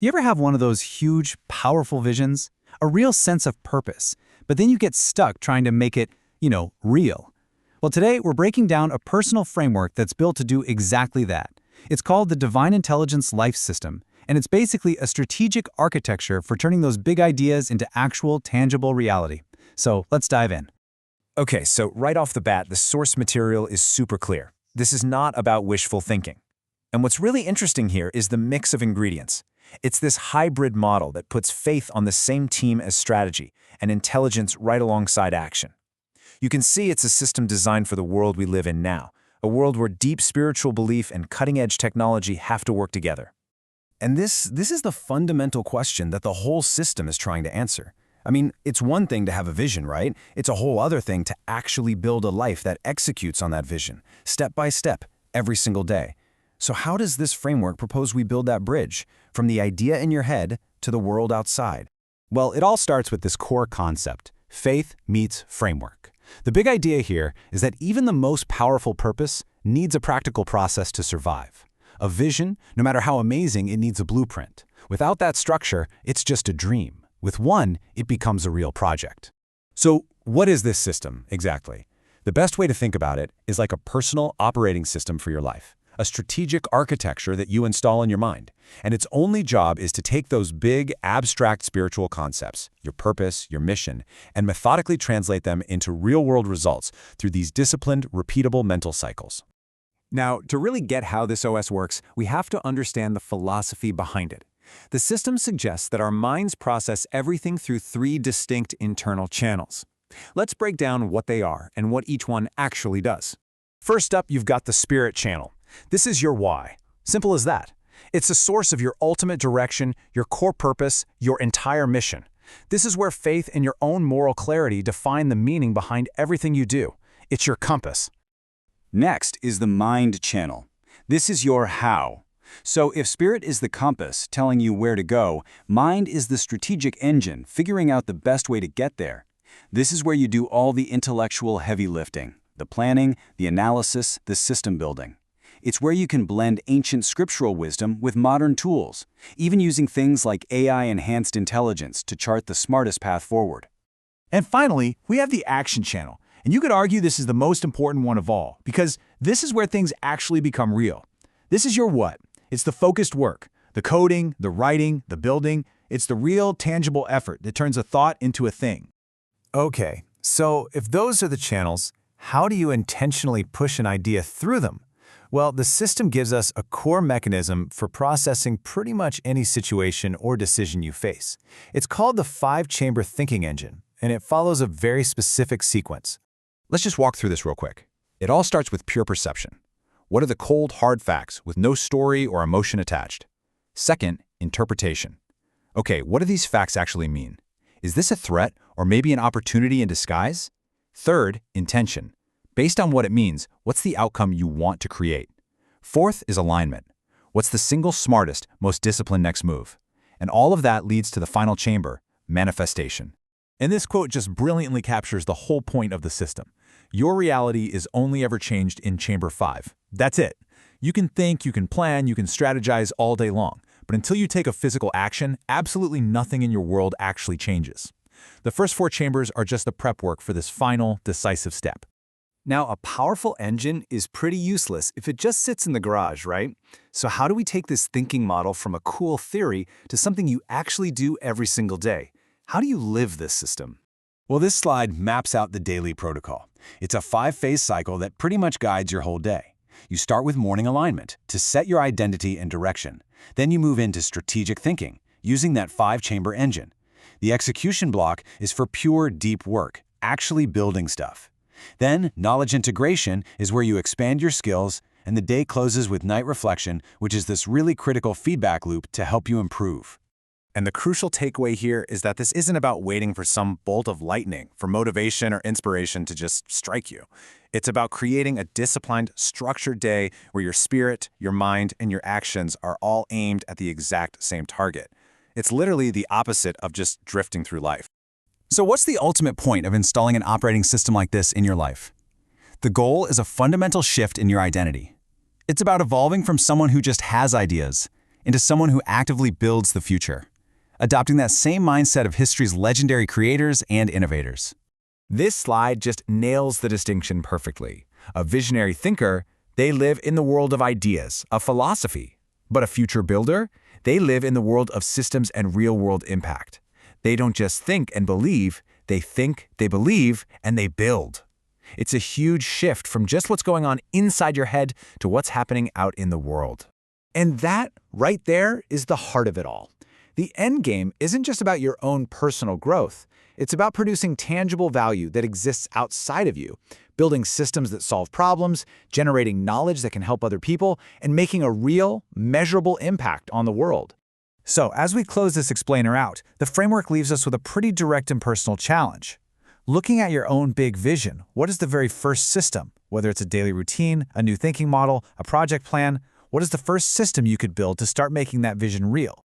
You ever have one of those huge, powerful visions? A real sense of purpose, but then you get stuck trying to make it, real. Well, today we're breaking down a personal framework that's built to do exactly that. It's called the Divine Intelligence Life System, and it's basically a strategic architecture for turning those big ideas into actual, tangible reality. So let's dive in. Okay, so right off the bat, the source material is super clear. This is not about wishful thinking. And what's really interesting here is the mix of ingredients. It's this hybrid model that puts faith on the same team as strategy and intelligence right alongside action. You can see it's a system designed for the world we live in now, a world where deep spiritual belief and cutting-edge technology have to work together. And this is the fundamental question that the whole system is trying to answer. I mean, it's one thing to have a vision, right? It's a whole other thing to actually build a life that executes on that vision, step by step, every single day. So how does this framework propose we build that bridge, from the idea in your head to the world outside? Well, it all starts with this core concept: faith meets framework. The big idea here is that even the most powerful purpose needs a practical process to survive. A vision, no matter how amazing, it needs a blueprint. Without that structure, it's just a dream. With one, it becomes a real project. So what is this system, exactly? The best way to think about it is like a personal operating system for your life. A strategic architecture that you install in your mind. And its only job is to take those big, abstract spiritual concepts, your purpose, your mission, and methodically translate them into real-world results through these disciplined, repeatable mental cycles. Now, to really get how this OS works, we have to understand the philosophy behind it. The system suggests that our minds process everything through three distinct internal channels. Let's break down what they are and what each one actually does. First up, you've got the spirit channel. This is your why. Simple as that. It's the source of your ultimate direction, your core purpose, your entire mission. This is where faith and your own moral clarity define the meaning behind everything you do. It's your compass. Next is the mind channel. This is your how. So if spirit is the compass telling you where to go, mind is the strategic engine figuring out the best way to get there. This is where you do all the intellectual heavy lifting, the planning, the analysis, the system building. It's where you can blend ancient scriptural wisdom with modern tools, even using things like AI-enhanced intelligence to chart the smartest path forward. And finally, we have the action channel. And you could argue this is the most important one of all, because this is where things actually become real. This is your what. It's the focused work, the coding, the writing, the building. It's the real, tangible effort that turns a thought into a thing. Okay, so if those are the channels, how do you intentionally push an idea through them? Well, the system gives us a core mechanism for processing pretty much any situation or decision you face. It's called the five-chamber thinking engine, and it follows a very specific sequence. Let's just walk through this real quick. It all starts with pure perception. What are the cold, hard facts with no story or emotion attached? Second, interpretation. Okay, what do these facts actually mean? Is this a threat or maybe an opportunity in disguise? Third, intention. Based on what it means, what's the outcome you want to create? Fourth is alignment. What's the single smartest, most disciplined next move? And all of that leads to the final chamber, manifestation. And this quote just brilliantly captures the whole point of the system. Your reality is only ever changed in Chamber 5. That's it. You can think, you can plan, you can strategize all day long, but until you take a physical action, absolutely nothing in your world actually changes. The first four chambers are just the prep work for this final, decisive step. Now, a powerful engine is pretty useless if it just sits in the garage, right? So how do we take this thinking model from a cool theory to something you actually do every single day? How do you live this system? Well, this slide maps out the daily protocol. It's a 5-phase cycle that pretty much guides your whole day. You start with morning alignment to set your identity and direction. Then you move into strategic thinking, using that 5-chamber engine. The execution block is for pure, deep work, actually building stuff. Then, knowledge integration is where you expand your skills, and the day closes with night reflection, which is this really critical feedback loop to help you improve. And the crucial takeaway here is that this isn't about waiting for some bolt of lightning, for motivation or inspiration to just strike you. It's about creating a disciplined, structured day where your spirit, your mind, and your actions are all aimed at the exact same target. It's literally the opposite of just drifting through life. So what's the ultimate point of installing an operating system like this in your life? The goal is a fundamental shift in your identity. It's about evolving from someone who just has ideas into someone who actively builds the future, adopting that same mindset of history's legendary creators and innovators. This slide just nails the distinction perfectly. A visionary thinker, they live in the world of ideas, of philosophy. But a future builder, they live in the world of systems and real-world impact. They don't just think and believe, they think, they believe, and they build. It's a huge shift from just what's going on inside your head to what's happening out in the world. And that, right there, is the heart of it all. The end game isn't just about your own personal growth. It's about producing tangible value that exists outside of you, building systems that solve problems, generating knowledge that can help other people, and making a real, measurable impact on the world. So, as we close this explainer out, the framework leaves us with a pretty direct and personal challenge. Looking at your own big vision, what is the very first system? Whether it's a daily routine, a new thinking model, a project plan, what is the first system you could build to start making that vision real?